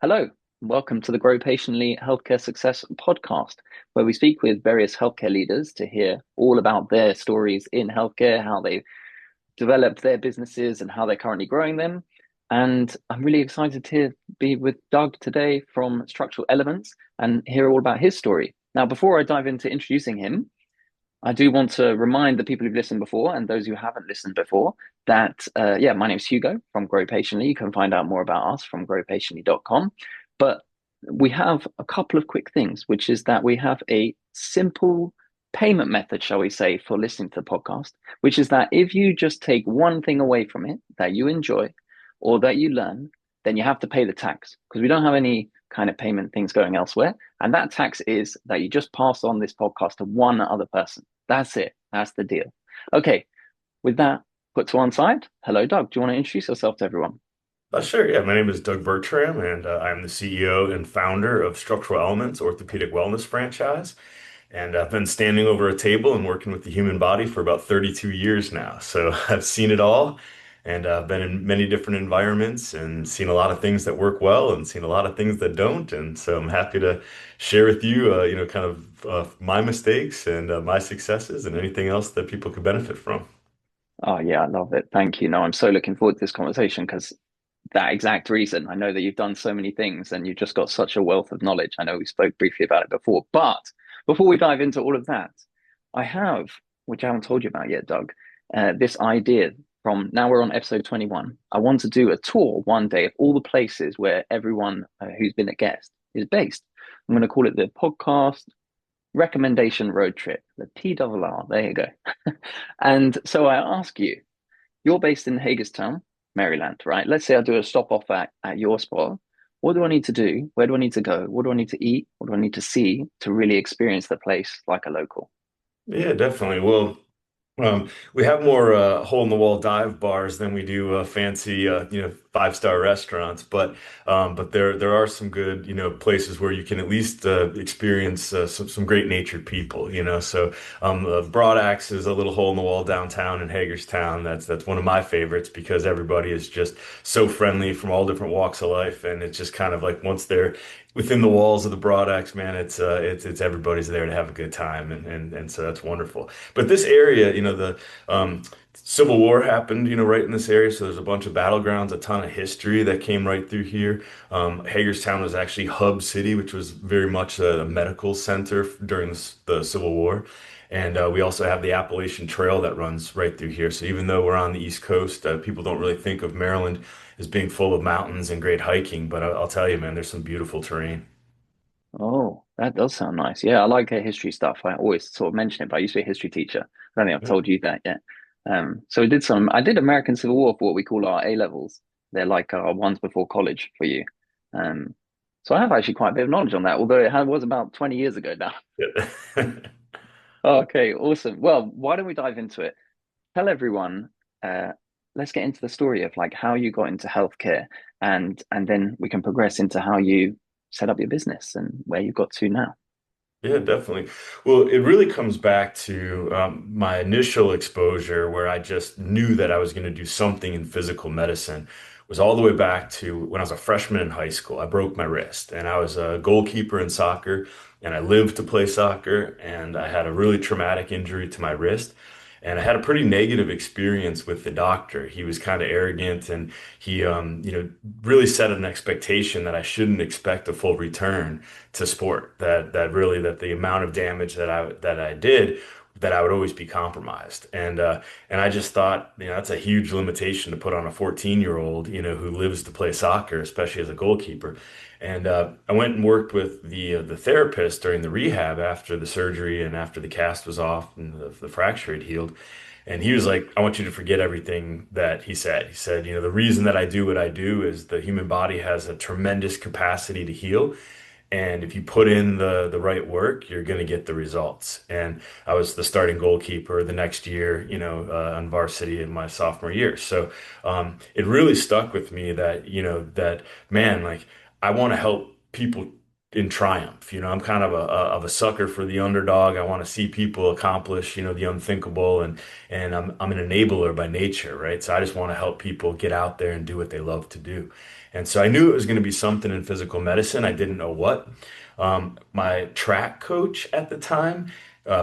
Hello, welcome to the Grow Patiently Healthcare Success podcast, where we speak with various healthcare leaders to hear all about their stories in healthcare, how they developed their businesses, and how they're currently growing them. And I'm really excited to be with Doug today from Structural Elements and hear all about his story. Now, before I dive into introducing him, I do want to remind the people who've listened before and those who haven't listened before that, my name's Hugo from Grow Patiently. You can find out more about us from growpatiently.com. But we have a couple of quick things, which is that we have a simple payment method, shall we say, for listening to the podcast, which is that if you just take one thing away from it that you enjoy or that you learn, then you have to pay the tax because we don't have any kind of payment things going elsewhere. And that tax is that you just pass on this podcast to one other person. That's it. That's the deal. Okay. With that put to one side, hello, Doug. Do you want to introduce yourself to everyone? Sure. Yeah, my name is Doug Bertram, and I'm the CEO and founder of Structural Elements Orthopaedic Wellness franchise. And I've been standing over a table and working with the human body for about 32 years now. So I've seen it all, and I've been in many different environments and seen a lot of things that work well and seen a lot of things that don't. And so I'm happy to share with you, kind of my mistakes and my successes and anything else that people could benefit from. Oh, yeah, I love it. Thank you. No, I'm so looking forward to this conversation because that exact reason. I know that you've done so many things and you've just got such a wealth of knowledge. I know we spoke briefly about it before, but before we dive into all of that, I have, which I haven't told you about yet, Doug, this idea from now we're on episode 21. I want to do a tour one day of all the places where everyone who's been a guest is based. I'm going to call it the podcast recommendation road trip, the PRR. There you go. And so I ask you, you're based in Hagerstown, Maryland, right? Let's say I do a stop off at your spot. What do I need to do? Where do I need to go? What do I need to eat? What do I need to see to really experience the place like a local? Yeah, definitely. Well, we have more hole in the wall dive bars than we do fancy, five-star restaurants. But there are some good, places where you can at least experience some great natured people. So Broad Axe is a little hole in the wall downtown in Hagerstown. That's one of my favorites because everybody is just so friendly from all different walks of life, and it's just kind of like once they're within the walls of the Broad Axe, man, it's everybody's there to have a good time, and so that's wonderful. But this area, the Civil War happened, right in this area. So there's a bunch of battlegrounds, a ton of history that came right through here. Hagerstown was actually Hub City, which was very much a medical center during the Civil War. And we also have the Appalachian Trail that runs right through here. So even though we're on the East Coast, people don't really think of Maryland as being full of mountains and great hiking. But I'll tell you, man, there's some beautiful terrain. Oh, that does sound nice. Yeah, I like history stuff. I always sort of mention it, but I used to be a history teacher. I don't think I've Yeah. told you that yet. So I did American Civil War for what we call our A levels. They're like our ones before college for you. Um, so I have actually quite a bit of knowledge on that, although was about 20 years ago now. Yeah. Okay, awesome. Well, why don't we dive into it? Tell everyone, uh, let's get into the story of like how you got into healthcare and then we can progress into how you set up your business and where you got to now. Yeah, definitely. Well, it really comes back to my initial exposure where I just knew that I was going to do something in physical medicine was all the way back to when I was a freshman in high school. I broke my wrist and I was a goalkeeper in soccer and I lived to play soccer and I had a really traumatic injury to my wrist. And I had a pretty negative experience with the doctor. He was kind of arrogant and he, really set an expectation that I shouldn't expect a full return to sport that the amount of damage that I did that I would always be compromised and I just thought that's a huge limitation to put on a 14-year-old who lives to play soccer, especially as a goalkeeper. And I went and worked with the therapist during the rehab after the surgery and after the cast was off and the fracture had healed. And he was like, I want you to forget everything that he said. He said, the reason that I do what I do is the human body has a tremendous capacity to heal. And if you put in the right work, you're going to get the results. And I was the starting goalkeeper the next year, on varsity in my sophomore year. So it really stuck with me that, that man, like I want to help people in triumph. I'm kind of a sucker for the underdog. I want to see people accomplish, the unthinkable, and I'm an enabler by nature, right? So I just want to help people get out there and do what they love to do. And so I knew it was going to be something in physical medicine. I didn't know what. My track coach at the time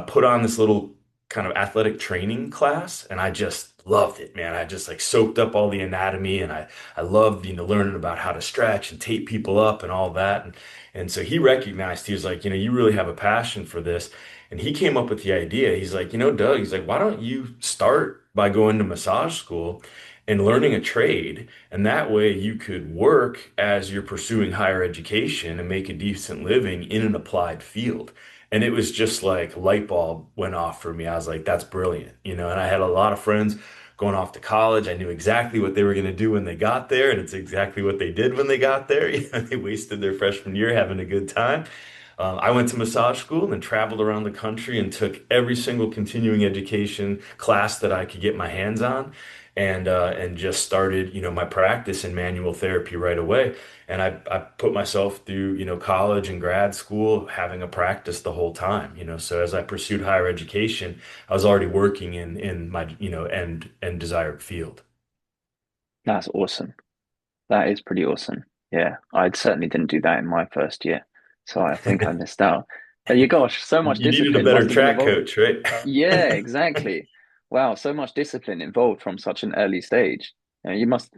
put on this little kind of athletic training class, and I just loved it, man. I just like soaked up all the anatomy, and I loved, learning about how to stretch and tape people up and all that. And so he recognized, he was like, you really have a passion for this. And he came up with the idea. He's like, Doug, he's like, why don't you start by going to massage school and learning a trade? And that way you could work as you're pursuing higher education and make a decent living in an applied field. And it was just like light bulb went off for me. I was like, that's brilliant, and I had a lot of friends going off to college. I knew exactly what they were going to do when they got there, and it's exactly what they did when they got there. They wasted their freshman year having a good time. I went to massage school and then traveled around the country and took every single continuing education class that I could get my hands on, and just started, my practice in manual therapy right away. And I put myself through, college and grad school having a practice the whole time. So as I pursued higher education, I was already working in my, end desired field. That's awesome. That is pretty awesome. Yeah, I certainly didn't do that in my first year, so I think I missed out. But you gosh, so much You needed a discipline better must have been track involved. coach, right? Yeah, exactly. Wow, so much discipline involved from such an early stage. You must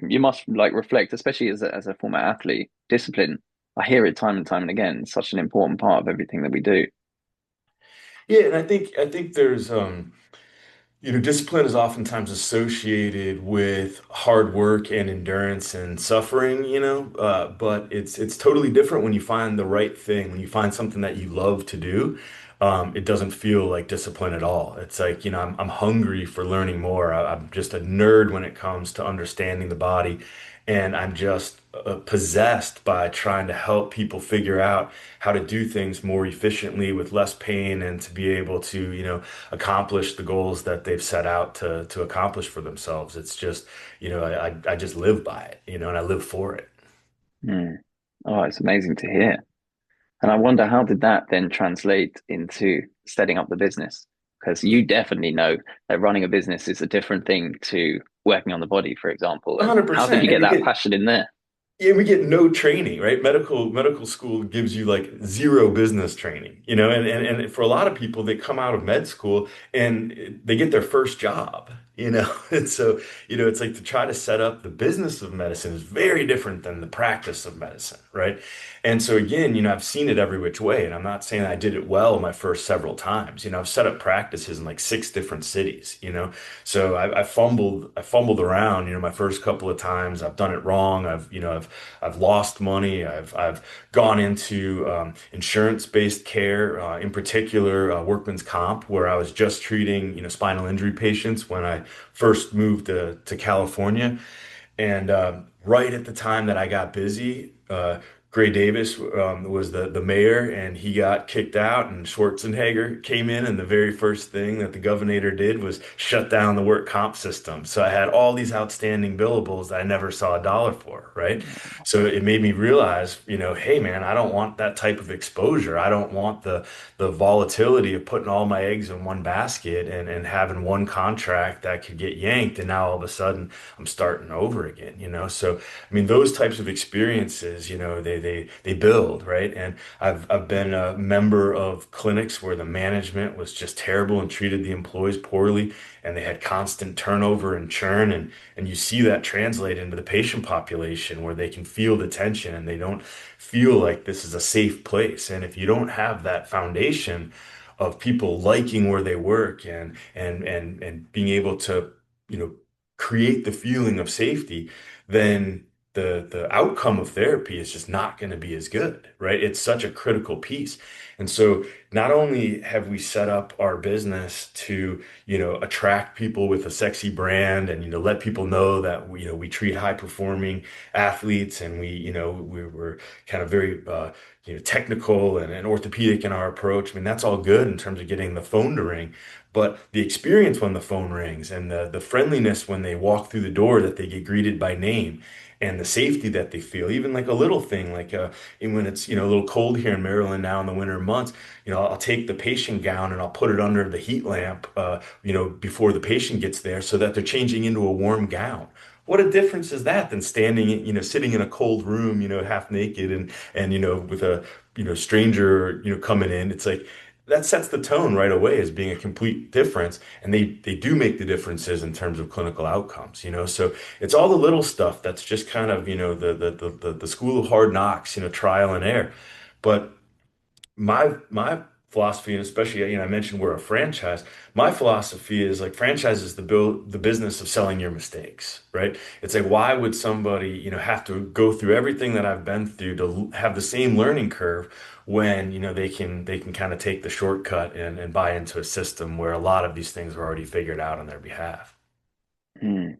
like reflect, especially as a former athlete. Discipline, I hear it time and time and again. It's such an important part of everything that we do. Yeah, and I think there's discipline is oftentimes associated with hard work and endurance and suffering, but it's totally different when you find the right thing, when you find something that you love to do. It doesn't feel like discipline at all. It's like, I'm hungry for learning more. I'm just a nerd when it comes to understanding the body, and I'm just possessed by trying to help people figure out how to do things more efficiently with less pain and to be able to, accomplish the goals that they've set out to accomplish for themselves. It's just, I just live by it, and I live for it. Hmm. Oh, it's amazing to hear. And I wonder how did that then translate into setting up the business? Because you definitely know that running a business is a different thing to working on the body, for example. And how did 100%. you And get we that get passion in there? Yeah, we get no training, right? Medical school gives you like zero business training, and for a lot of people, they come out of med school and they get their first job, And so, it's like to try to set up the business of medicine is very different than the practice of medicine, right? And so again, I've seen it every which way, and I'm not saying I did it well my first several times. I've set up practices in like six different cities, so I fumbled around, my first couple of times. I've done it wrong. I've lost money. I've gone into insurance-based care, in particular workman's comp, where I was just treating spinal injury patients when I first moved to California. And right at the time that I got busy, Gray Davis was the mayor, and he got kicked out, and Schwarzenegger came in, and the very first thing that the governor did was shut down the work comp system. So I had all these outstanding billables that I never saw a dollar for, right? So it made me realize, hey man, I don't want that type of exposure. I don't want the volatility of putting all my eggs in one basket and having one contract that could get yanked, and now all of a sudden I'm starting over again, So I mean, those types of experiences, they build, right? And I've been a member of clinics where the management was just terrible and treated the employees poorly, and they had constant turnover and churn, and you see that translate into the patient population where they can feel the tension and they don't feel like this is a safe place. And if you don't have that foundation of people liking where they work and being able to, you know, create the feeling of safety, then the outcome of therapy is just not going to be as good, right? It's such a critical piece. And so not only have we set up our business to, attract people with a sexy brand and, let people know that we treat high performing athletes, and we're kind of very, technical and orthopedic in our approach. I mean, that's all good in terms of getting the phone to ring. But the experience when the phone rings and the friendliness when they walk through the door, that they get greeted by name, and the safety that they feel, even like a little thing, like and when it's a little cold here in Maryland now in the winter months, I'll take the patient gown and I'll put it under the heat lamp, before the patient gets there, so that they're changing into a warm gown. what a difference is that than standing, sitting in a cold room, half naked and with a, stranger, coming in. It's like that sets the tone right away as being a complete difference. And they do make the differences in terms of clinical outcomes, So it's all the little stuff that's just kind of, the school of hard knocks, trial and error. But my philosophy, and especially, I mentioned we're a franchise. My philosophy is like franchise is the business of selling your mistakes, right? It's like why would somebody, have to go through everything that I've been through to have the same learning curve when, they can kind of take the shortcut and buy into a system where a lot of these things are already figured out on their behalf. Hmm.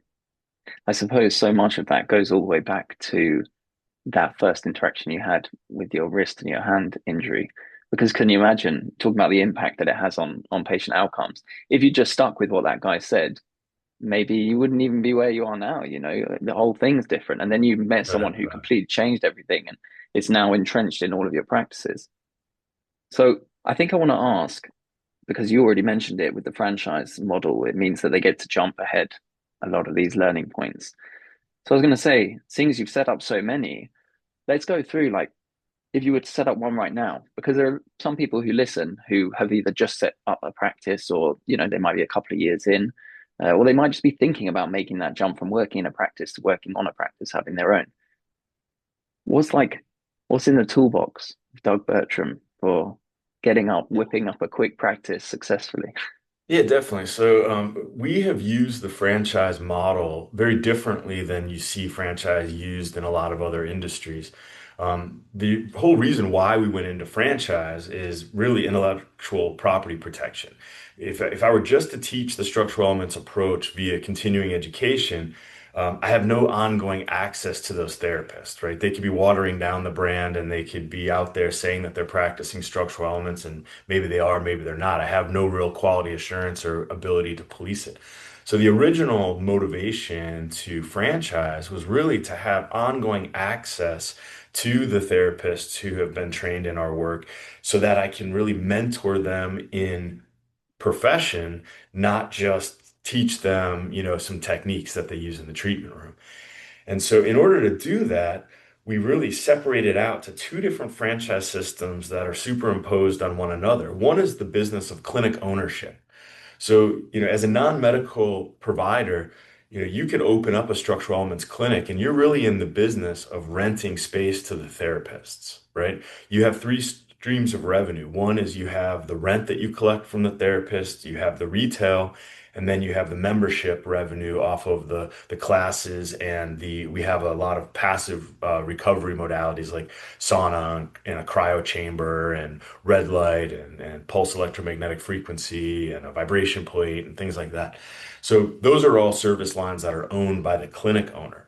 I suppose so much of that goes all the way back to that first interaction you had with your wrist and your hand injury. Because can you imagine talking about the impact that it has on patient outcomes? If you just stuck with what that guy said, maybe you wouldn't even be where you are now. The whole thing's different. And then you met someone who Right. completely changed everything and it's now entrenched in all of your practices. So I think I want to ask, because you already mentioned it with the franchise model, it means that they get to jump ahead a lot of these learning points. So I was going to say, seeing as you've set up so many, let's go through like if you were to set up one right now, because there are some people who listen who have either just set up a practice or, they might be a couple of years in, or they might just be thinking about making that jump from working in a practice to working on a practice, having their own. What's like, what's in the toolbox of Doug Bertram for getting up, whipping up a quick practice successfully? Yeah, definitely. So we have used the franchise model very differently than you see franchise used in a lot of other industries. The whole reason why we went into franchise is really intellectual property protection. If I were just to teach the structural elements approach via continuing education, I have no ongoing access to those therapists, right? They could be watering down the brand and they could be out there saying that they're practicing structural elements, and maybe they are, maybe they're not. I have no real quality assurance or ability to police it. So the original motivation to franchise was really to have ongoing access to the therapists who have been trained in our work so that I can really mentor them in profession, not just teach them, some techniques that they use in the treatment room. And so in order to do that, we really separated out to two different franchise systems that are superimposed on one another. One is the business of clinic ownership. So, as a non-medical provider, you could open up a structural elements clinic and you're really in the business of renting space to the therapists, right? You have three streams of revenue. One is you have the rent that you collect from the therapist, you have the retail, and then you have the membership revenue off of the classes and we have a lot of passive recovery modalities like sauna and a cryo chamber and red light and pulse electromagnetic frequency and a vibration plate and things like that. So those are all service lines that are owned by the clinic owner.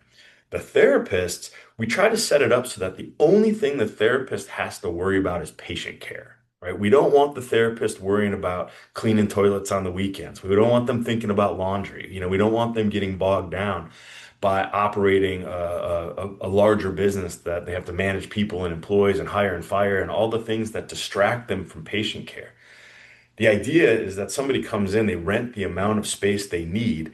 The therapists, we try to set it up so that the only thing the therapist has to worry about is patient care, right? We don't want the therapist worrying about cleaning toilets on the weekends. We don't want them thinking about laundry. We don't want them getting bogged down by operating a larger business that they have to manage people and employees and hire and fire and all the things that distract them from patient care. The idea is that somebody comes in, they rent the amount of space they need,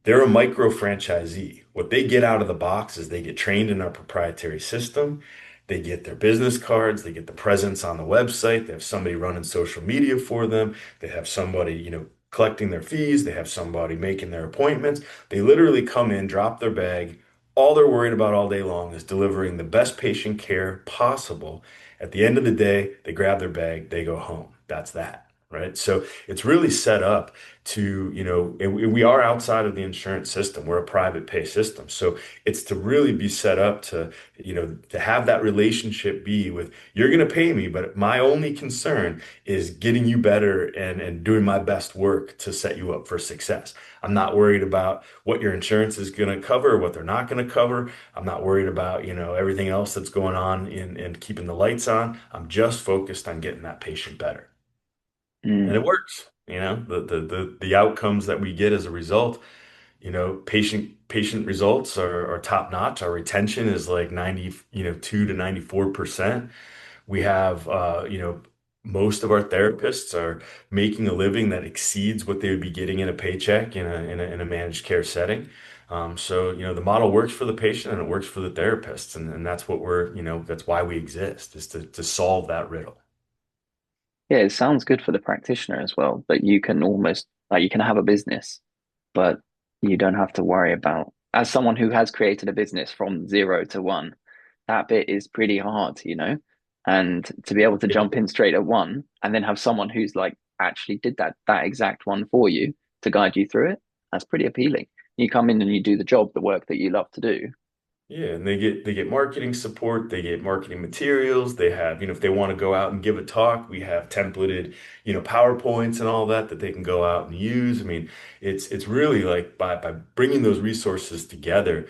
they're a micro franchisee. What they get out of the box is they get trained in our proprietary system. They get their business cards. They get the presence on the website. They have somebody running social media for them. They have somebody, collecting their fees. They have somebody making their appointments. They literally come in, drop their bag. All they're worried about all day long is delivering the best patient care possible. At the end of the day, they grab their bag, they go home. That's that, right? So it's really set up to, we are outside of the insurance system. We're a private pay system. So it's to really be set up to, to have that relationship be with, you're going to pay me, but my only concern is getting you better and doing my best work to set you up for success. I'm not worried about what your insurance is going to cover, what they're not going to cover. I'm not worried about, everything else that's going on in keeping the lights on. I'm just focused on getting that patient better. And it Mm, works. The outcomes that we get as a result, patient results are top notch. Our retention is like 90, 2 to 94%. We have, most of our therapists are making a living that exceeds what they would be getting in a paycheck in a managed care setting. So, the model works for the patient and it works for the therapist. And that's what that's why we exist, is to solve that riddle. Yeah, it sounds good for the practitioner as well, that you can almost like you can have a business, but you don't have to worry about, as someone who has created a business from zero to one, that bit is pretty hard, you know? And to be able to jump in straight at one and then have someone who's like actually did that exact one for you to guide you through it, that's pretty appealing. You come in and you do the job, the work that you love to do. Yeah, and they get marketing support, they get marketing materials, they have, if they want to go out and give a talk, we have templated, PowerPoints and all that they can go out and use. I mean, it's really like by bringing those resources together,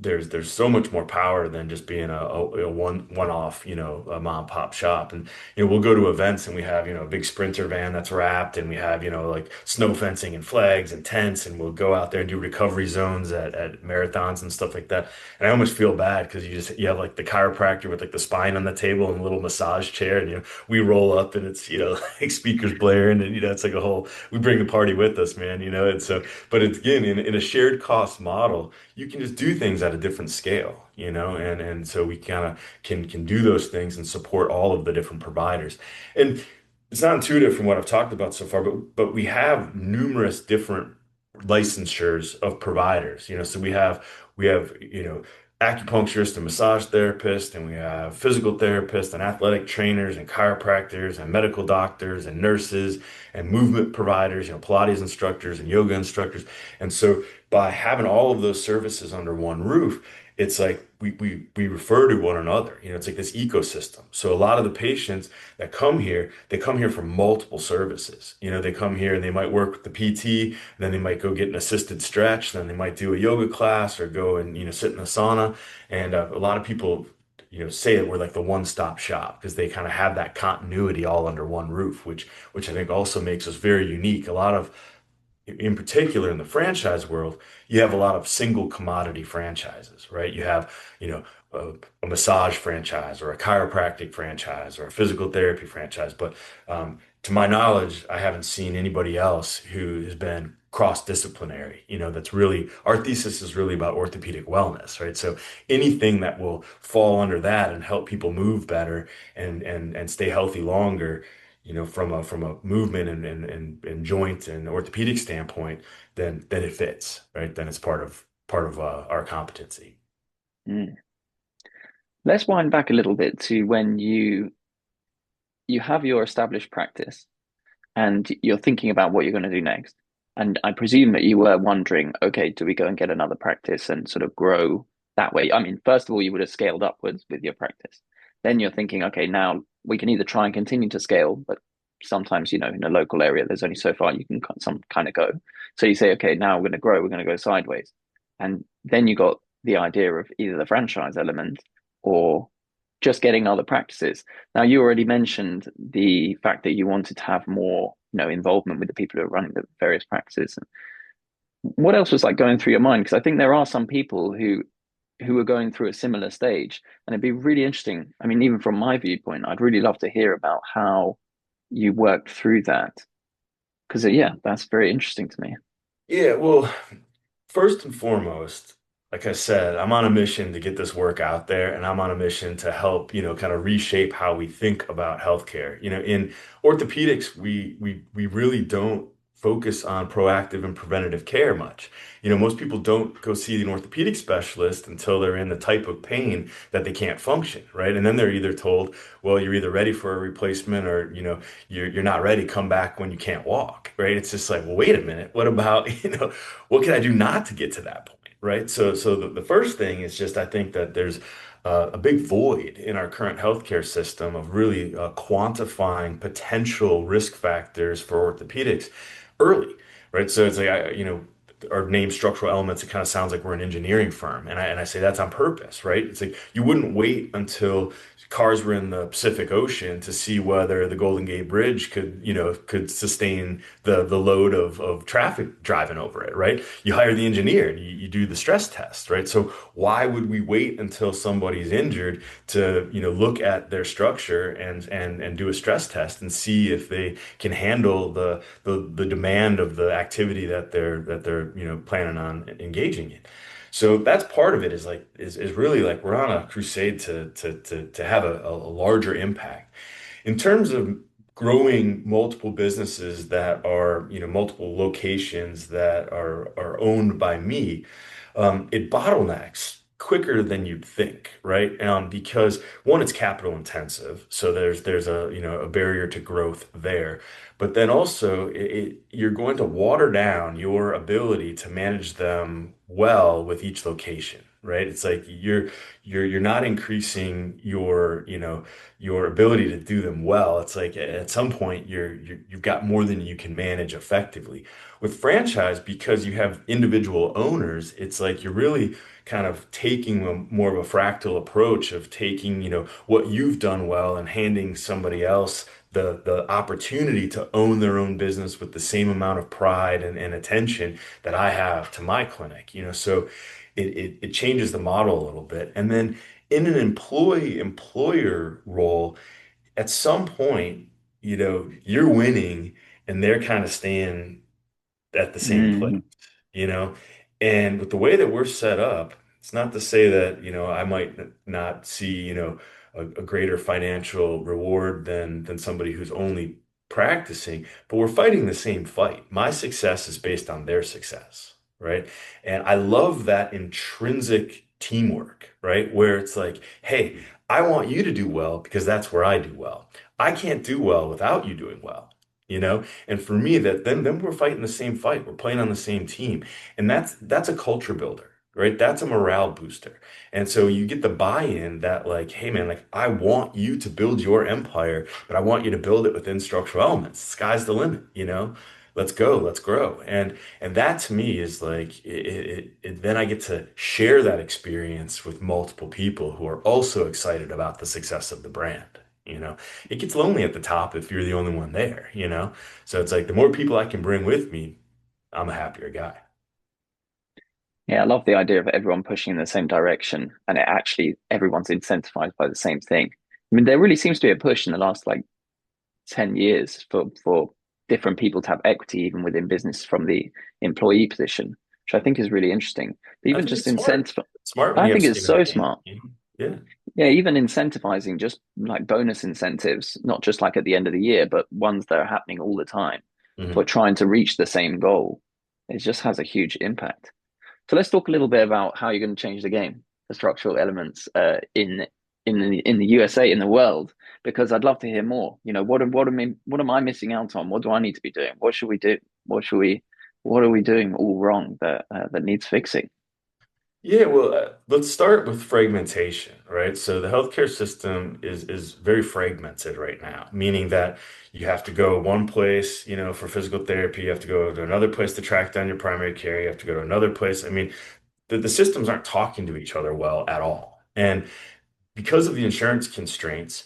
there's so much more power than just being a one-off, a mom and pop shop. And we'll go to events and we have, a big sprinter van that's wrapped, and we have, like snow fencing and flags and tents, and we'll go out there and do recovery zones at marathons and stuff like that. And I almost feel bad because you have like the chiropractor with like the spine on the table and a little massage chair, and we roll up and it's like speakers blaring, and it's like a whole, we bring the party with us, man. And so, but it's again in a shared cost model, you can just do things at a different scale, and so we kind of can do those things and support all of the different providers. And it's not intuitive from what I've talked about so far, but we have numerous different licensures of providers. So we have acupuncturists and massage therapists, and we have physical therapists and athletic trainers and chiropractors and medical doctors and nurses and movement providers, Pilates instructors and yoga instructors. And so by having all of those services under one roof, it's like we refer to one another. It's like this ecosystem. So a lot of the patients that come here, they come here for multiple services. They come here and they might work with the PT, then they might go get an assisted stretch, then they might do a yoga class or go and sit in a sauna. And a lot of people say that we're like the one-stop shop because they kind of have that continuity all under one roof, which I think also makes us very unique. A lot of In particular in the franchise world, you have a lot of single commodity franchises, right? You have, a massage franchise or a chiropractic franchise or a physical therapy franchise. But to my knowledge, I haven't seen anybody else who has been cross-disciplinary. That's really, our thesis is really about orthopedic wellness, right? So anything that will fall under that and help people move better and stay healthy longer, from a movement and joint and orthopedic standpoint, then it fits, right? Then it's part of our competency. Mm. Let's wind back a little bit to when you have your established practice and you're thinking about what you're going to do next. And I presume that you were wondering, okay, do we go and get another practice and sort of grow that way? I mean, first of all, you would have scaled upwards with your practice. Then you're thinking, okay, now we can either try and continue to scale, but sometimes, in a local area, there's only so far you can some kind of go. So you say, okay, now we're going to grow, we're going to go sideways. And then you got the idea of either the franchise element or just getting other practices. Now, you already mentioned the fact that you wanted to have more, involvement with the people who are running the various practices. What else was like going through your mind? Because I think there are some people who are going through a similar stage, and it'd be really interesting. I mean, even from my viewpoint, I'd really love to hear about how you worked through that. Because yeah, that's very interesting to me. Yeah, well, first and foremost, like I said, I'm on a mission to get this work out there, and I'm on a mission to help, kind of reshape how we think about healthcare. In orthopedics, we really don't focus on proactive and preventative care much. Most people don't go see an orthopedic specialist until they're in the type of pain that they can't function, right? And then they're either told, well, you're either ready for a replacement or, you're not ready, come back when you can't walk, right? It's just like, well, wait a minute, what about, what can I do not to get to that point? Right. So the first thing is just, I think that there's a big void in our current healthcare system of really quantifying potential risk factors for orthopedics early. Right. So it's like, our name Structural Elements, it kind of sounds like we're an engineering firm. And I say that's on purpose, right? It's like you wouldn't wait until cars were in the Pacific Ocean to see whether the Golden Gate Bridge could sustain the load of traffic driving over it, right? You hire the engineer and you do the stress test, right? So why would we wait until somebody's injured to, look at their structure and do a stress test and see if they can handle the demand of the activity that planning on engaging in. So that's part of it is like is really like we're on a crusade to have a larger impact. In terms of growing multiple businesses that are, multiple locations that are owned by me, it bottlenecks quicker than you'd think, right? Because one, it's capital intensive, so there's a a barrier to growth there. But then also, you're going to water down your ability to manage them well with each location, right? It's like you're not increasing your ability to do them well. It's like at some point you've got more than you can manage effectively. With franchise, because you have individual owners, it's like you're really kind of taking more of a fractal approach of taking, what you've done well and handing somebody else the opportunity to own their own business with the same amount of pride and attention that I have to my clinic, so it changes the model a little bit. And then in an employer role, at some point, you're winning and they're kind of staying at the same place, Mm, you know? And with the way that we're set up, it's not to say that, I might not see, a greater financial reward than somebody who's only practicing, but we're fighting the same fight. My success is based on their success, right? And I love that intrinsic teamwork, right? Where it's like, hey, I want you to do well because that's where I do well. I can't do well without you doing well, you know? And for me, that then we're fighting the same fight. We're playing on the same team. And that's a culture builder, right? That's a morale booster. And so you get the buy-in that like, hey man, like I want you to build your empire, but I want you to build it within structural elements. Sky's the limit, Let's go, let's grow. And that to me is like then I get to share that experience with multiple people who are also excited about the success of the brand. It gets lonely at the top if you're the only one there. So it's like the more people I can bring with me, I'm a happier guy. yeah, I love the idea of everyone pushing in the same direction and it actually everyone's incentivized by the same thing. I mean, there really seems to be a push in the last like 10 years for different people to have equity even within business from the employee position, which I think is really interesting. But I even think just it's smart. incentive, It's smart when I you have think it's skin in the so game. smart. Yeah. Yeah, even incentivizing just like bonus incentives, not just like at the end of the year, but ones that are happening all the time for Mhm. trying to reach the same goal. It just has a huge impact. So let's talk a little bit about how you're going to change the game for structural elements in the USA, in the world, because I'd love to hear more. What am I missing out on? What do I need to be doing? What should we do? What are we doing all wrong that needs fixing? Yeah, well, let's start with fragmentation, right? So the healthcare system is very fragmented right now, meaning that you have to go one place, for physical therapy, you have to go to another place to track down your primary care, you have to go to another place. I mean, the systems aren't talking to each other well at all. And because of the insurance constraints,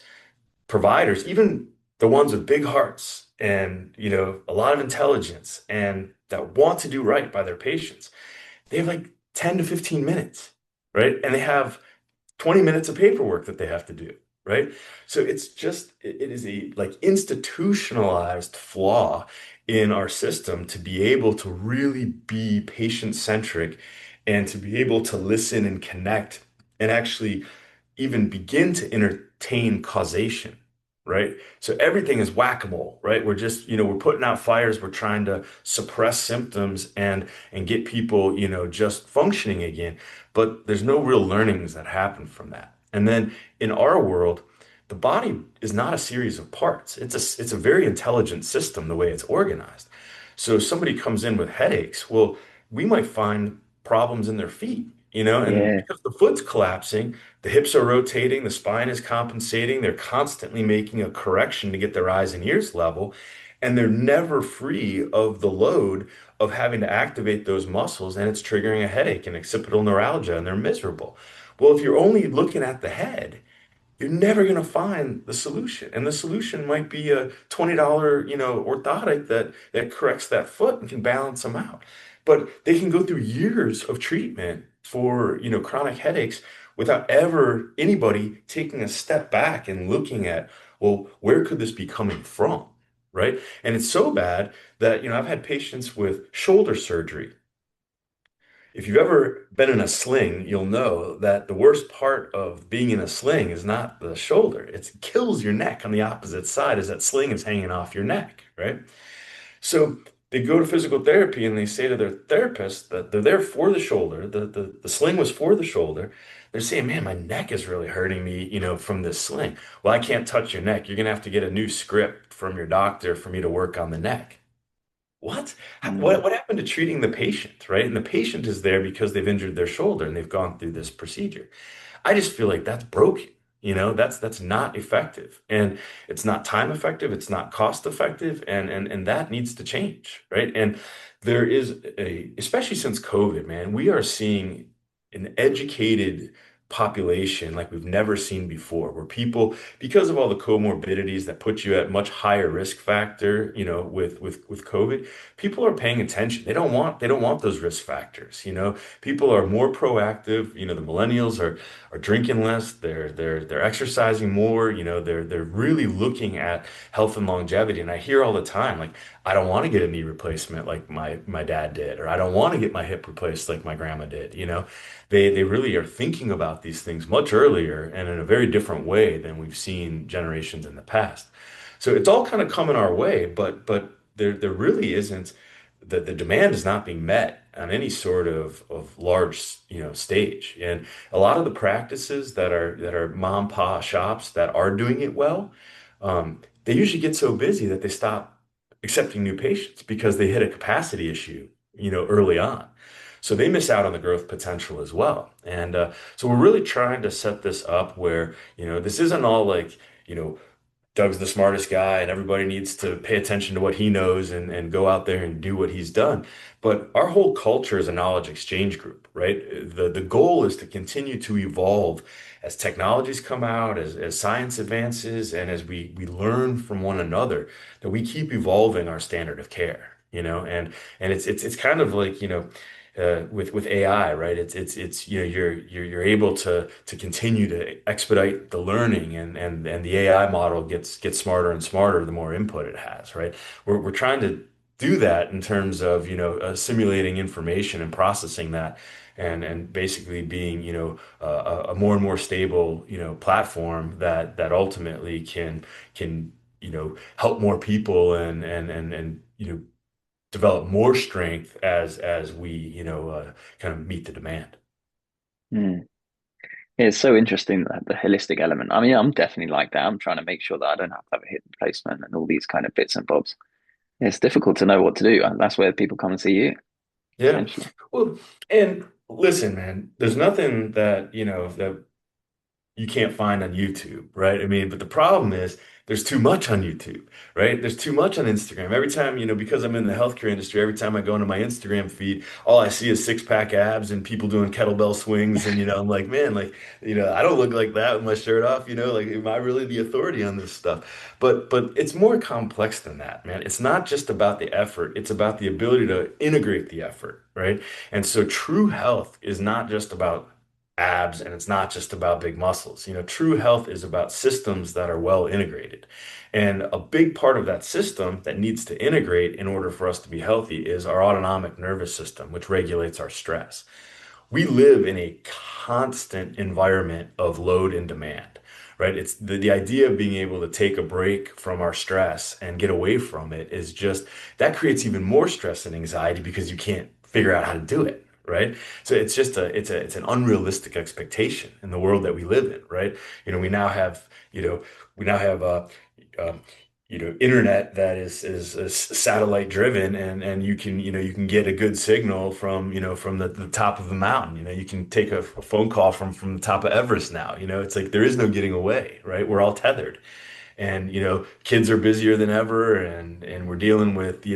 providers, even the ones with big hearts and, a lot of intelligence and that want to do right by their patients, they have like 10 to 15 minutes, right? And they have 20 minutes of paperwork that they have to do, right? So it's just, it is a like institutionalized flaw in our system to be able to really be patient-centric and to be able to listen and connect and actually even begin to entertain causation, right? So everything is whack-a-mole, right? We're just, we're putting out fires, we're trying to suppress symptoms and get people, just functioning again. But there's no real learnings that happen from that. And then in our world, the body is not a series of parts. It's a very intelligent system the way it's organized. So if somebody comes in with headaches, well, we might find problems in their feet, and Yeah, because the foot's collapsing, the hips are rotating, the spine is compensating, they're constantly making a correction to get their eyes and ears level, and they're never free of the load of having to activate those muscles, and it's triggering a headache and occipital neuralgia, and they're miserable. Well, if you're only looking at the head, you're never going to find the solution. And the solution might be a $20, orthotic that corrects that foot and can balance them out. But they can go through years of treatment for, chronic headaches without ever anybody taking a step back and looking at, well, where could this be coming from? Right? And it's so bad that, I've had patients with shoulder surgery if you've ever been in a sling, you'll know that the worst part of being in a sling is not the shoulder. It kills your neck on the opposite side as that sling is hanging off your neck, right? So they go to physical therapy and they say to their therapist that they're there for the shoulder. The sling was for the shoulder. They're saying, man, my neck is really hurting me, from this sling. Well, I can't touch your neck. You're gonna have to get a new script from your doctor for me to work on the neck. What? Mm, What happened to treating the patient, right? And the patient is there because they've injured their shoulder and they've gone through this procedure. I just feel like that's broken. That's not effective. And it's not time effective, it's not cost effective, and that needs to change, right? And there is especially since COVID, man, we are seeing an educated population like we've never seen before, where people, because of all the comorbidities that put you at much higher risk factor, with COVID, people are paying attention. They don't want those risk factors, People are more proactive. The millennials are drinking less, they're exercising more, they're really looking at health and longevity. And I hear all the time, like, I don't want to get a knee replacement like my dad did, or I don't want to get my hip replaced like my grandma did. They really are thinking about these things much earlier and in a very different way than we've seen generations in the past. So it's all kind of coming our way, but there really isn't, the demand is not being met on any sort of large, stage. And a lot of the practices that are mom pa shops that are doing it well, they usually get so busy that they stop accepting new patients because they hit a capacity issue, early on. So they miss out on the growth potential as well. And so we're really trying to set this up where, this isn't all like, Doug's the smartest guy and everybody needs to pay attention to what he knows and go out there and do what he's done. But our whole culture is a knowledge exchange group, right? The goal is to continue to evolve as technologies come out, as science advances, and as we learn from one another, that we keep evolving our standard of care, and it's kind of like, with AI, right? It's you're able to continue to expedite the learning, and the AI model gets smarter and smarter the more input it has, right? We're trying to do that in terms of simulating information and processing that, and basically being a more and more stable platform that ultimately can help more people and develop more strength as we kind of meet the demand. mm. It's so interesting that the holistic element. I mean, I'm definitely like that. I'm trying to make sure that I don't have to have a hip replacement and all these kind of bits and bobs. It's difficult to know what to do. And that's where people come and see you, Yeah. essentially. Well, and listen, man, there's nothing that that you can't find on YouTube, right? I mean, but the problem is there's too much on YouTube, right? There's too much on Instagram. Every time, because I'm in the healthcare industry, every time I go into my Instagram feed, all I see is six-pack abs and people doing kettlebell swings. And, I'm like, man, like, I don't look like that with my shirt off, like, am I really the authority on this stuff? But it's more complex than that, man. It's not just about the effort, it's about the ability to integrate the effort, right? And so true health is not just about abs and it's not just about big muscles. True health is about systems that are well integrated. And a big part of that system that needs to integrate in order for us to be healthy is our autonomic nervous system, which regulates our stress. We live in a constant environment of load and demand, right? It's the idea of being able to take a break from our stress and get away from it is just that creates even more stress and anxiety because you can't figure out how to do it. Right. So it's just it's an unrealistic expectation in the world that we live in. Right. We now have, um, internet that is satellite driven, and you can get a good signal from the top of the mountain. You can take a phone call from the top of Everest now. It's like there is no getting away, right? We're all tethered. And kids are busier than ever, and we're dealing with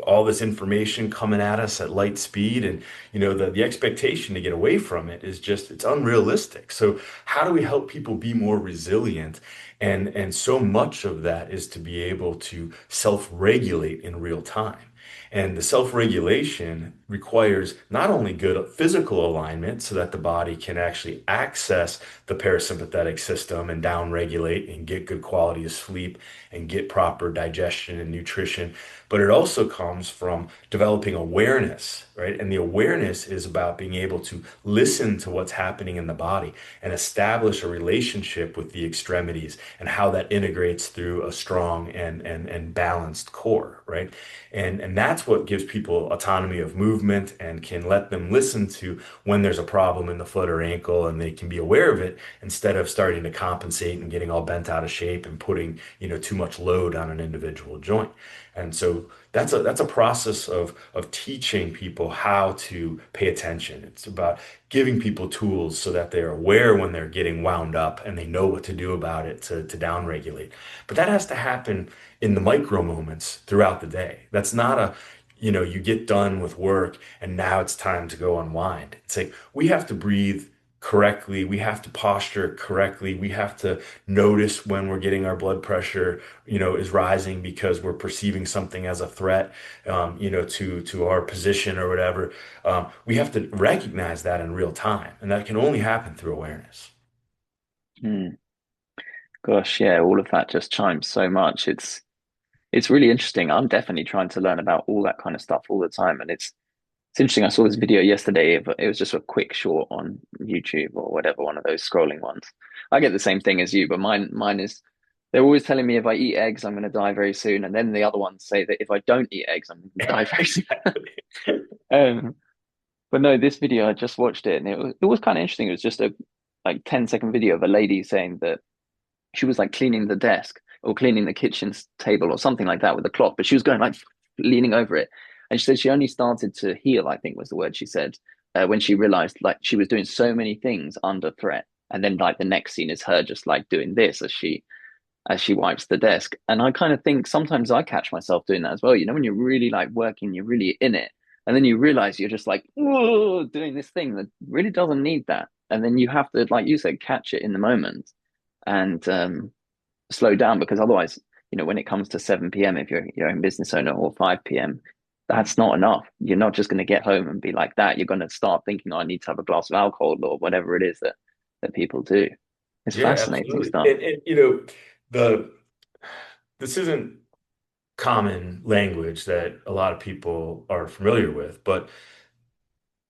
all this information coming at us at light speed, and the expectation to get away from it is just it's unrealistic. So how do we help people be more resilient? And so much of that is to be able to self-regulate in real time. And the self-regulation requires not only good physical alignment so that the body can actually access the parasympathetic system and down-regulate and get good quality of sleep and get proper digestion and nutrition, but it also comes from developing awareness, right? And the awareness is about being able to listen to what's happening in the body and establish a relationship with the extremities and how that integrates through a strong and balanced core, right? And that's what gives people autonomy of movement and can let them listen to when there's a problem in the foot or ankle and they can be aware of it instead of starting to compensate and getting all bent out of shape and putting, too much load on an individual joint. And so that's a process of teaching people how to pay attention. It's about giving people tools so that they're aware when they're getting wound up and they know what to do about it to downregulate. But that has to happen in the micro moments throughout the day. That's not you get done with work and now it's time to go unwind. It's like we have to breathe correctly. We have to posture correctly. We have to notice when we're getting our blood pressure, is rising because we're perceiving something as a threat, to our position or whatever. We have to recognize that in real time, and that can only happen through awareness. Hmm. Gosh, yeah, all of that just chimes so much. It's really interesting. I'm definitely trying to learn about all that kind of stuff all the time, and it's interesting. I saw this video yesterday. It was just a quick short on YouTube or whatever, one of those scrolling ones. I get the same thing as you, but mine is they're always telling me if I eat eggs, I'm going to die very soon, and then the other ones say that if I don't eat eggs, I'm going to die very soon. Um, but no, this video I just watched it, and it was kind of interesting. It was just a like 10-second video of a lady saying that she was like cleaning the desk or cleaning the kitchen table or something like that with a cloth, but she was going like leaning over it. And she said she only started to heal, I think was the word she said, when she realized like she was doing so many things under threat. And then like the next scene is her just like doing this as she wipes the desk. And I kind of think sometimes I catch myself doing that as well. When you're really like working, you're really in it. And then you realize you're just like, whoa, doing this thing that really doesn't need that. And then you have to, like you said, catch it in the moment and slow down because otherwise, when it comes to 7 p.m., if you're your own business owner or 5 p.m., that's not enough. You're not just going to get home and be like that. You're going to start thinking, oh, I need to have a glass of alcohol or whatever it is that people do. It's Yeah, fascinating absolutely. stuff. And the this isn't common language that a lot of people are familiar with, but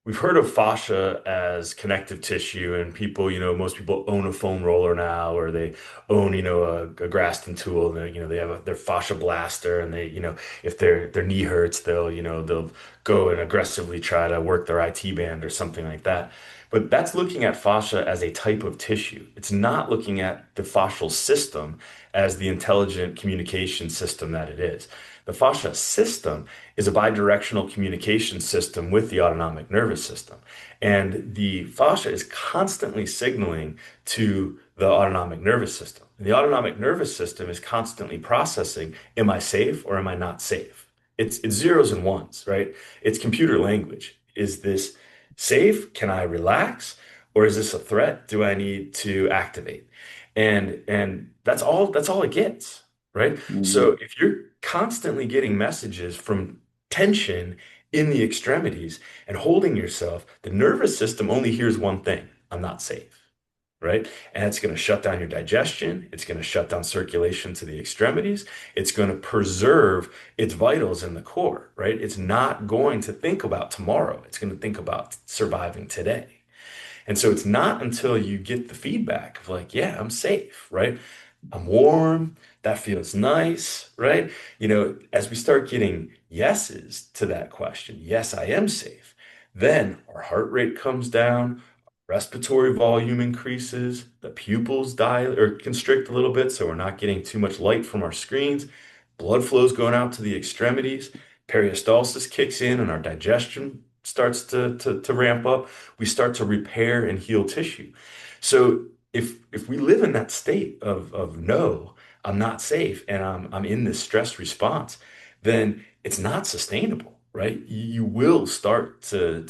we've heard of fascia as connective tissue, and people, most people own a foam roller now, or they own, a Graston tool. And they have their fascia blaster, and they, if their knee hurts, they'll go and aggressively try to work their IT band or something like that. But that's looking at fascia as a type of tissue. It's not looking at the fascial system as the intelligent communication system that it is. The fascia system is a bidirectional communication system with the autonomic nervous system. And the fascia is constantly signaling to the autonomic nervous system. And the autonomic nervous system is constantly processing, am I safe or am I not safe? It's zeros and ones, right? It's computer language. Is this safe? Can I relax? Or is this a threat? Do I need to activate? And that's all it gets, right? Mm, So if you're constantly getting messages from tension in the extremities and holding yourself, the nervous system only hears one thing, I'm not safe, right? And it's going to shut down your digestion. It's going to shut down circulation to the extremities. It's going to preserve its vitals in the core, right? It's not going to think about tomorrow. It's going to think about surviving today. And so it's not until you get the feedback of like, yeah, I'm safe, right? I'm warm. That feels nice, right? As we start getting yeses to that question, yes, I am safe, then our heart rate comes down, respiratory volume increases, the pupils dilate or constrict a little bit, so we're not getting too much light from our screens. Blood flow's going out to the extremities, peristalsis kicks in, and our digestion starts to ramp up. We start to repair and heal tissue. So if we live in that state of no, I'm not safe and I'm in this stress response, then it's not sustainable, right? You will start to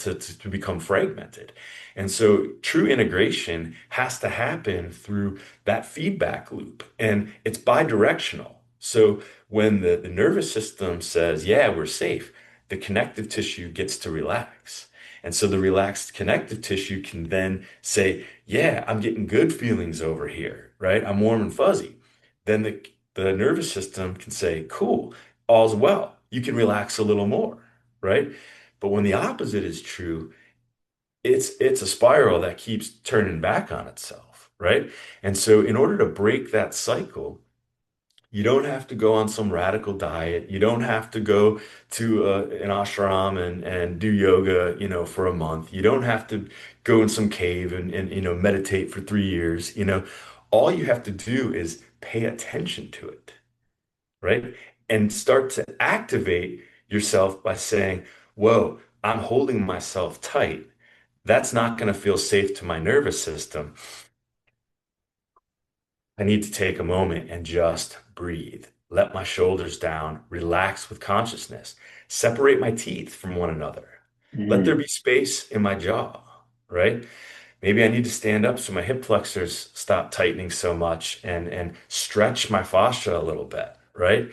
become fragmented. And so true integration has to happen through that feedback loop. And it's bidirectional. So when the nervous system says, yeah, we're safe, the connective tissue gets to relax. And so the relaxed connective tissue can then say, yeah, I'm getting good feelings over here, right? I'm warm and fuzzy. Then the nervous system can say, cool, all's well. You can relax a little more, right? But when the opposite is true, it's a spiral that keeps turning back on itself, right? And so in order to break that cycle, you don't have to go on some radical diet. You don't have to go to an ashram and do yoga, for a month. You don't have to go in some cave and meditate for 3 years. All you have to do is pay attention to it, right? And start to activate yourself by saying, whoa, I'm holding myself tight. That's not going to feel safe to my nervous system. I need to take a moment and just breathe. Let my shoulders down, relax with consciousness, separate my teeth from one another. Let there Mm. be space in my jaw, right? Maybe I need to stand up so my hip flexors stop tightening so much and stretch my fascia a little bit, right?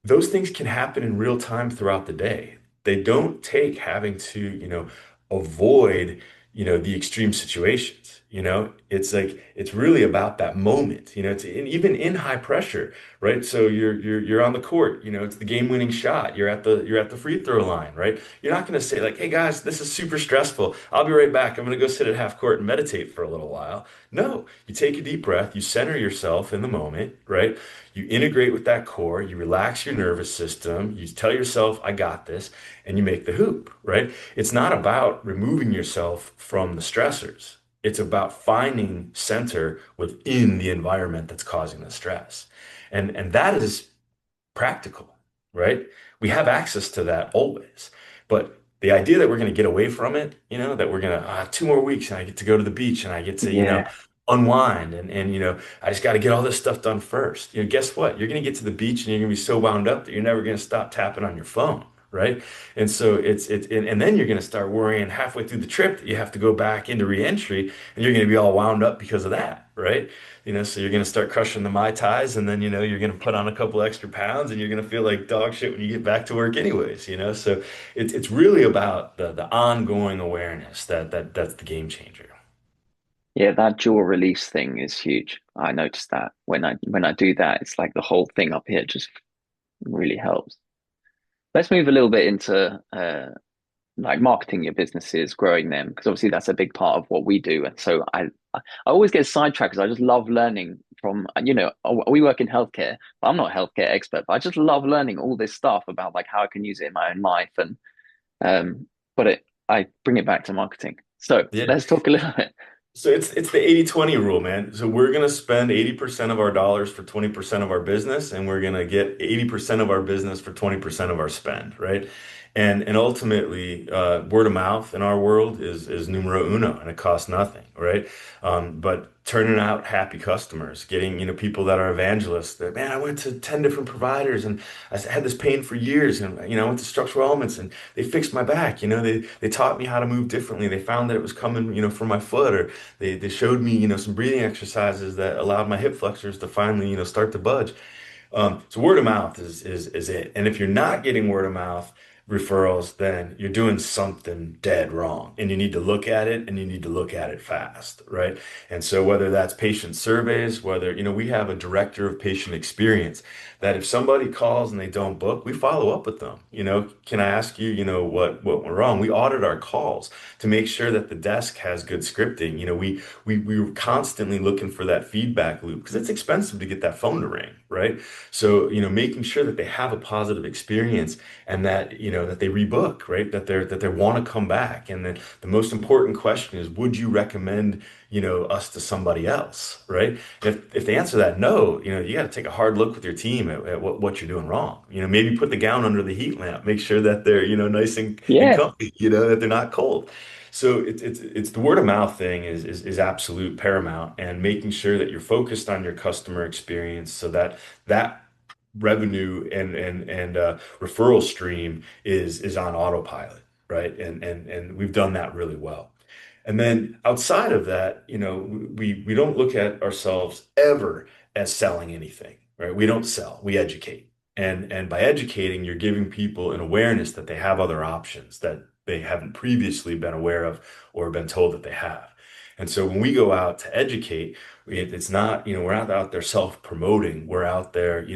Those things can happen in real time throughout the day. They don't take having to, avoid, the extreme situations. It's like it's really about that moment. It's and even in high pressure, right? So you're on the court. It's the game-winning shot. You're at the free throw line, right? You're not going to say like, "Hey guys, this is super stressful. I'll be right back. I'm going to go sit at half court and meditate for a little while." No, you take a deep breath. You center yourself in the moment, right? You integrate with that core, you relax your nervous system, you tell yourself, I got this, and you make the hoop, right? It's not about removing yourself from the stressors. It's about finding center within the environment that's causing the stress. And that is practical, right? We have access to that always. But the idea that we're going to get away from it, that we're going to, 2 more weeks and I get to go to the beach and I get to, Yeah. unwind and I just got to get all this stuff done first. Guess what? You're going to get to the beach and you're going to be so wound up that you're never going to stop tapping on your phone. Right. And so and then you're going to start worrying halfway through the trip that you have to go back into reentry and you're going to be all wound up because of that. Right. So you're going to start crushing the Mai Tais, and then, you're going to put on a couple extra pounds, and you're going to feel like dog shit when you get back to work anyways. So it's really about the ongoing awareness that's the game changer. Yeah, that jaw release thing is huge. I noticed that when I do that, it's like the whole thing up here just really helps. Let's move a little bit into like marketing your businesses, growing them, because obviously that's a big part of what we do. And so I always get sidetracked because I just love learning from, we work in healthcare. I'm not a healthcare expert, but I just love learning all this stuff about like how I can use it in my own life. And but I bring it back to marketing. So Yeah. let's talk a little bit. So it's the 80/20 rule, man. So we're gonna spend 80% of our dollars for 20% of our business, and we're gonna get 80% of our business for 20% of our spend, right? And ultimately, word of mouth in our world is numero uno, and it costs nothing, right? But turning out happy customers, getting people that are evangelists. That man, I went to 10 different providers, and I had this pain for years, and I went to Structural Elements, and they fixed my back. They taught me how to move differently. They found that it was coming, from my foot, or they showed me, some breathing exercises that allowed my hip flexors to finally, start to budge. So word of mouth is it. And if you're not getting word of mouth referrals, then you're doing something dead wrong. And you need to look at it and you need to look at it fast, right? And so whether that's patient surveys, whether, we have a director of patient experience that if somebody calls and they don't book, we follow up with them. Can I ask you, what went wrong? We audit our calls to make sure that the desk has good scripting. We were constantly looking for that feedback loop because it's expensive to get that phone to ring, right? So, making sure that they have a positive experience and that, that they rebook, right? That they want to come back. And then the most important question is, would you recommend, us to somebody else, right? If they answer that no, you got to take a hard look with your team at what you're doing wrong. Maybe put the gown under the heat lamp, make sure that they're, nice and Yeah. comfy, that they're not cold. So it's the word of mouth thing is absolute paramount, and making sure that you're focused on your customer experience so that revenue and referral stream is on autopilot, right? And we've done that really well. And then outside of that, we don't look at ourselves ever as selling anything, right? We don't sell, we educate. And by educating, you're giving people an awareness that they have other options that they haven't previously been aware of or been told that they have. And so when we go out to educate, it's not, we're not out there self-promoting. We're out there,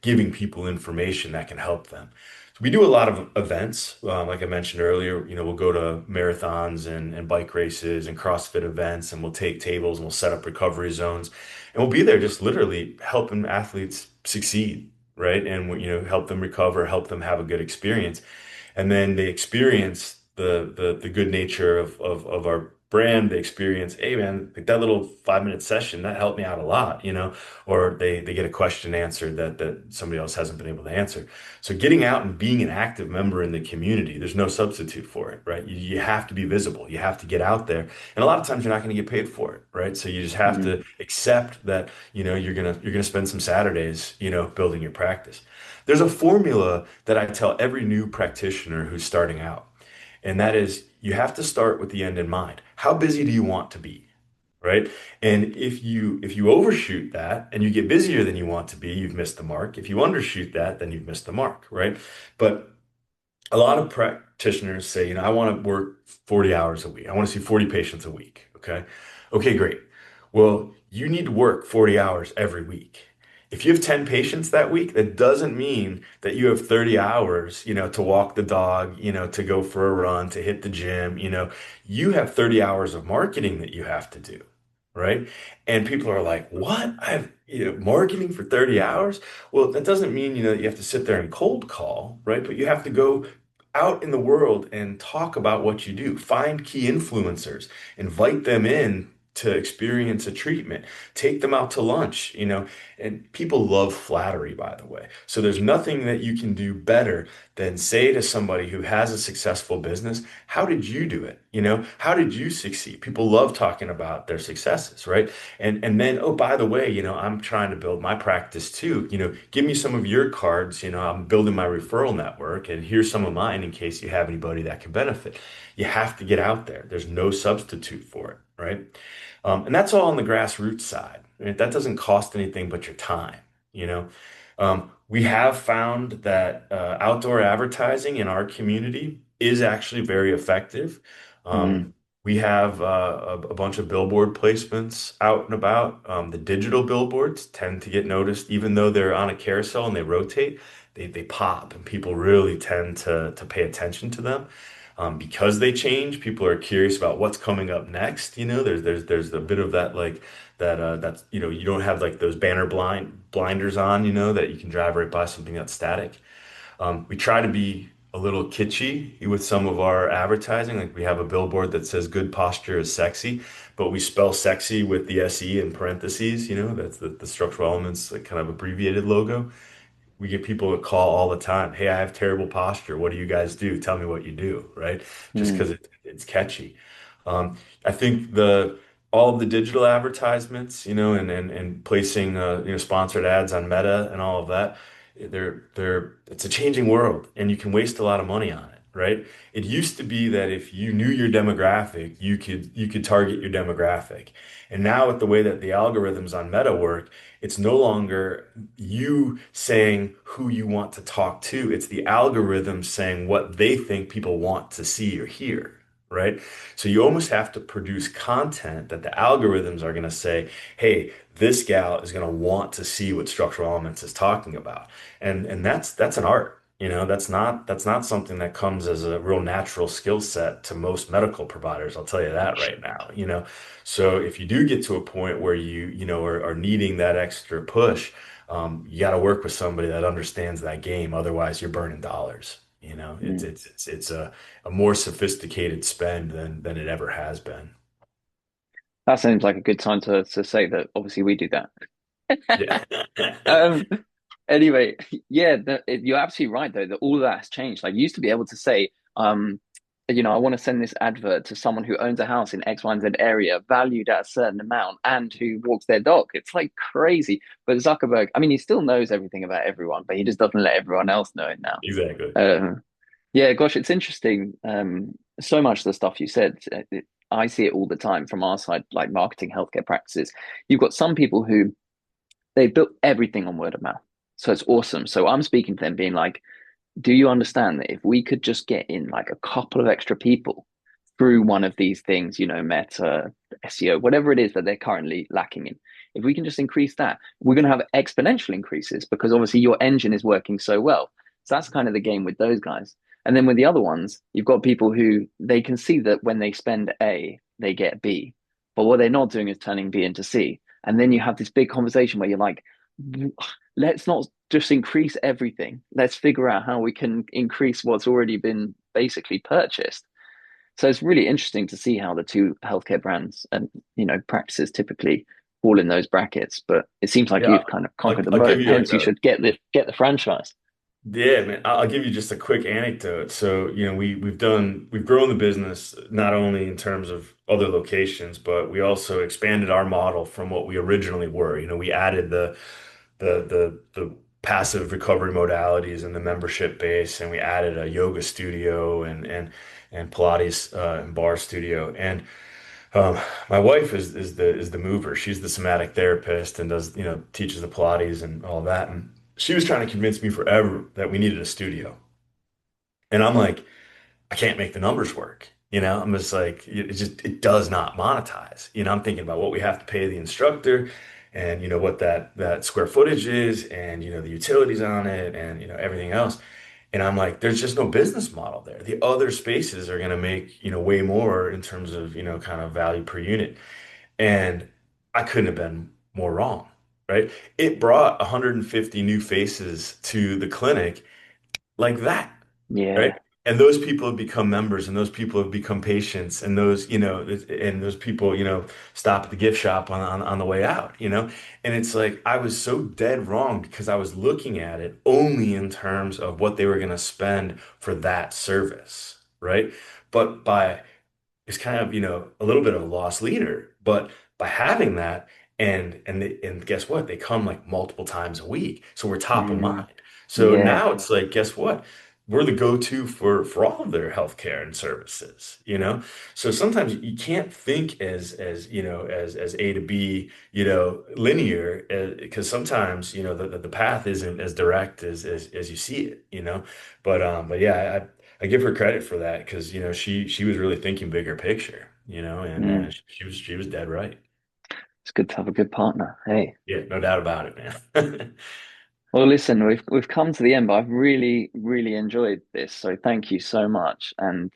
giving people information that can help them. So we do a lot of events. Like I mentioned earlier, we'll go to marathons and bike races and CrossFit events, and we'll take tables and we'll set up recovery zones, and we'll be there just literally helping athletes succeed, right? And help them recover, help them have a good experience, and then they experience the good nature of our brand. They experience, hey man, like that little 5 minute session that helped me out a lot, or they get a question answered that somebody else hasn't been able to answer. So getting out and being an active member in the community, there's no substitute for it, right? You have to be visible. You have to get out there, and a lot of times you're not going to get paid for it, right? So you just have Mm, to accept that you're gonna spend some Saturdays, building your practice. There's a formula that I tell every new practitioner who's starting out, and that is you have to start with the end in mind. How busy do you want to be? Right? And if you overshoot that and you get busier than you want to be, you've missed the mark. If you undershoot that, then you've missed the mark, right? But a lot of practitioners say, I want to work 40 hours a week. I want to see 40 patients a week. Okay. Okay, great. Well, you need to work 40 hours every week. If you have 10 patients that week, that doesn't mean that you have 30 hours, to walk the dog, to go for a run, to hit the gym, you have 30 hours of marketing that you have to do, right? And people are like, what? I've, marketing for 30 hours? Well, that doesn't mean, that you have to sit there and cold call, right? But you have to go out in the world and talk about what you do. Find key influencers, invite them in to experience a treatment, take them out to lunch, and people love flattery, by the way. So there's nothing that you can do better than say to somebody who has a successful business, how did you do it? How did you succeed? People love talking about their successes, right? And then, oh, by the way, I'm trying to build my practice too. Give me some of your cards. I'm building my referral network, and here's some of mine in case you have anybody that can benefit. You have to get out there. There's no substitute for it, right? And that's all on the grassroots side. Right? That doesn't cost anything but your time, you know? We have found that outdoor advertising in our community is actually very effective. mm, Um, we have a bunch of billboard placements out and about. The digital billboards tend to get noticed, even though they're on a carousel and they rotate, they pop, and people really tend to pay attention to them. Because they change, people are curious about what's coming up next. There's a bit of that like that's you don't have like those banner blinders on, that you can drive right by something that's static. We try to be a little kitschy with some of our advertising. Like we have a billboard that says good posture is sexy, but we spell sexy with the SE in parentheses, that's the structural elements, like kind of abbreviated logo. We get people that call all the time. Hey, I have terrible posture. What do you guys do? Tell me what you do, right? Just mm, because it's catchy. I think the all of the digital advertisements, and placing sponsored ads on Meta and all of that, it's a changing world, and you can waste a lot of money on it, right? It used to be that if you knew your demographic, you could target your demographic. And now with the way that the algorithms on Meta work, it's no longer you saying who you want to talk to. It's the algorithm saying what they think people want to see or hear, right? So you almost have to produce content that the algorithms are going to say, hey, this gal is going to want to see what structural elements is talking about. And that's an art. That's not something that comes as a real natural skill set to most medical providers. I'll tell you that right now. So if you do get to a point where are needing that extra push, you got to work with somebody that understands that game. Otherwise, you're burning dollars. It's mm. it's it's it's a more sophisticated spend than it ever has been. That seems like a good time to say that obviously we do that. Yeah. Um, anyway, yeah, you're absolutely right though that all of that has changed. Like you used to be able to say, I want to send this advert to someone who owns a house in X, Y, and Z area, valued at a certain amount, and who walks their dog. It's like crazy. But Zuckerberg, I mean, he still knows everything about everyone, but he just doesn't let everyone else know it now. Exactly. Yeah, gosh, it's interesting. So much of the stuff you said, I see it all the time from our side, like marketing healthcare practices. You've got some people who they built everything on word of mouth. So it's awesome. So I'm speaking to them being like, do you understand that if we could just get in like a couple of extra people through one of these things, Meta, SEO, whatever it is that they're currently lacking in, if we can just increase that, we're going to have exponential increases because obviously your engine is working so well. So that's kind of the game with those guys. And then with the other ones, you've got people who they can see that when they spend A, they get B. But what they're not doing is turning B into C. And then you have this big conversation where you're like, let's not just increase everything. Let's figure out how we can increase what's already been basically purchased. So it's really interesting to see how the two healthcare brands and practices typically fall in those brackets. But it seems like Yeah, you've kind of conquered them I'll give both. you Hence, you should get the franchise. yeah, man. I'll give you just a quick anecdote. So, we've grown the business not only in terms of other locations, but we also expanded our model from what we originally were. We added the passive recovery modalities and the membership base, and we added a yoga studio and Pilates and bar studio. And my wife is the mover. She's the somatic therapist and does, teaches the Pilates and all that. And she was trying to convince me forever that we needed a studio. And I'm like, I can't make the numbers work. I'm just like, it does not monetize. I'm thinking about what we have to pay the instructor and, what that square footage is and, the utilities on it and, everything else. And I'm like, there's just no business model there. The other spaces are going to make, way more in terms of, kind of value per unit. And I couldn't have been more wrong, right? It brought 150 new faces to the clinic like that, right? Yeah. And those people have become members and those people have become patients and those people, stop at the gift shop on the way out, And it's like I was so dead wrong because I was looking at it only in terms of what they were going to spend for that service, right? But by is kind of, a little bit of a lost leader. But by having that, and guess what? They come like multiple times a week, so we're top of Mm, mind. So yeah. now it's like, guess what? We're the go-to for all of their healthcare and services. So sometimes you can't think as A to B, linear, because sometimes the path isn't as direct as you see it. But yeah, I give her credit for that because she was really thinking bigger picture, and Mm. she was dead right. It's good to have a good partner. Hey. Yeah, no doubt about it, man. Well, listen, we've come to the end, but I've really, really enjoyed this. So thank you so much. And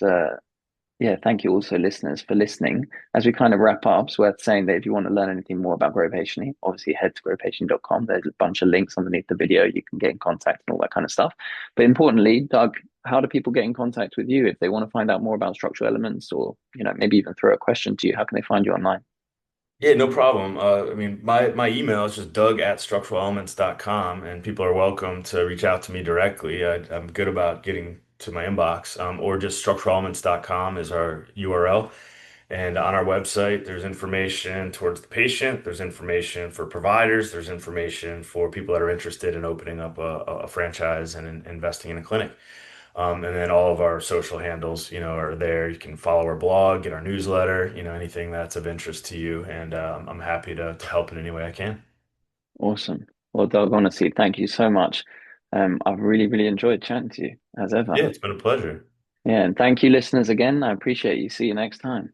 yeah, thank you also, listeners, for listening. As we kind of wrap up, it's worth saying that if you want to learn anything more about Grow Patiently, obviously head to growpatient.com. There's a bunch of links underneath the video. You can get in contact and all that kind of stuff. But importantly, Doug, how do people get in contact with you if they want to find out more about structural elements or, maybe even throw a question to you? How can they find you online? Yeah, no problem. I mean, my email is just doug@structuralelements.com, and people are welcome to reach out to me directly. I'm good about getting to my inbox, or just structuralelements.com is our URL. And on our website, there's information towards the patient, there's information for providers, there's information for people that are interested in opening up a franchise and investing in a clinic. And then all of our social handles, are there. You can follow our blog, get our newsletter, anything that's of interest to you. And I'm happy to help in any way I can. Awesome. Well, Doug, honestly, thank you so much. I've really, really enjoyed chatting to you as ever. Yeah, it's been a pleasure. Yeah, and thank you, listeners, again. I appreciate you. See you next time.